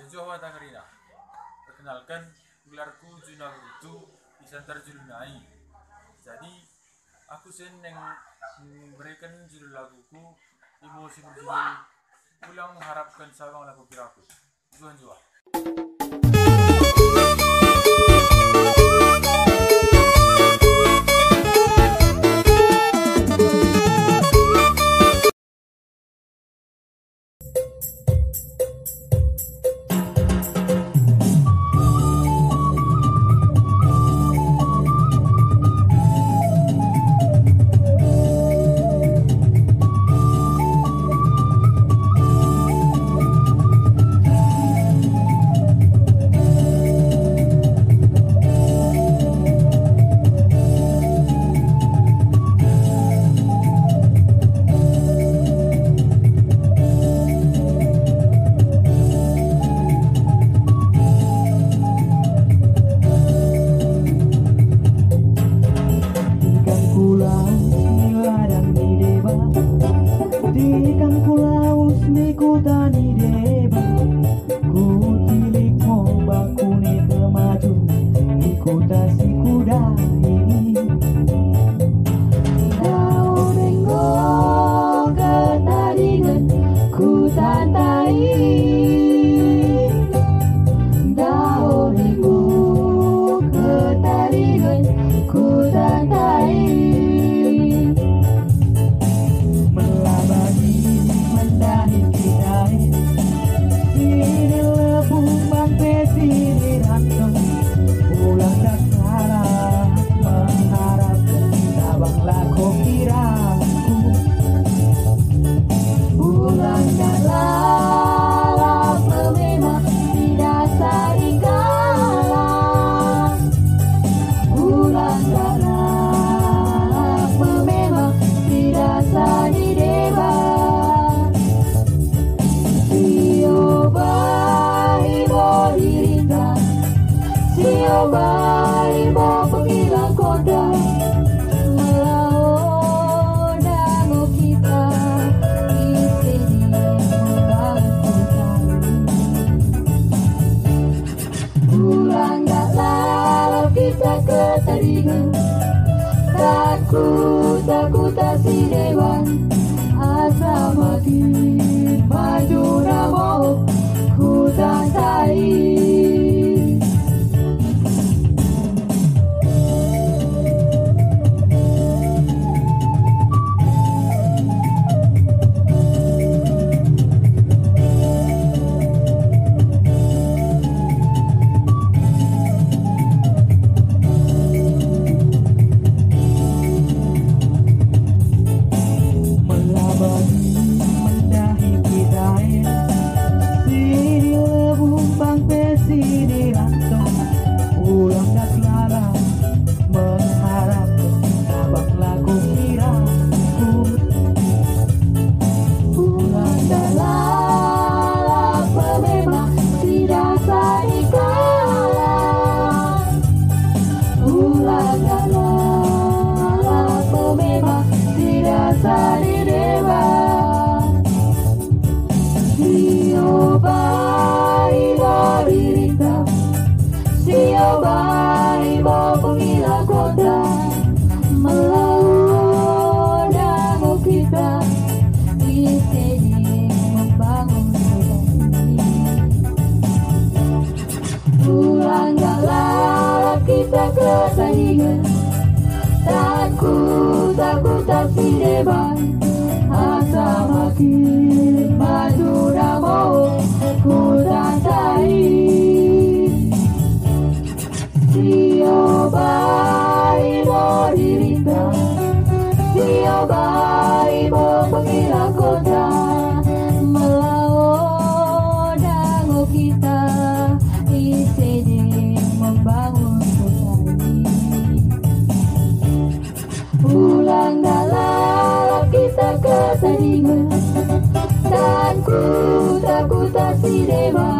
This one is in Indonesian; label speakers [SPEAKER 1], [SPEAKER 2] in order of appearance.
[SPEAKER 1] Jawa Tangerina. Perkenalkan, gelarku Juna Brutu di Santar Julunai. Jadi, aku seneng memberikan judul laguku emosi berjudul Pulang Mengharapkan Sabang Lagu Kiraku. Juan Jua.
[SPEAKER 2] Takut si dewan asa makin maju namo ku santai. Takut si dewan asa makin maju namo ku santai. Sio bai mo dirinta, sio bai mo penggila kota, melawan dango kita isede membangun kota ini. Pulang dalam kita ke tandingan, dan ku takut si dewa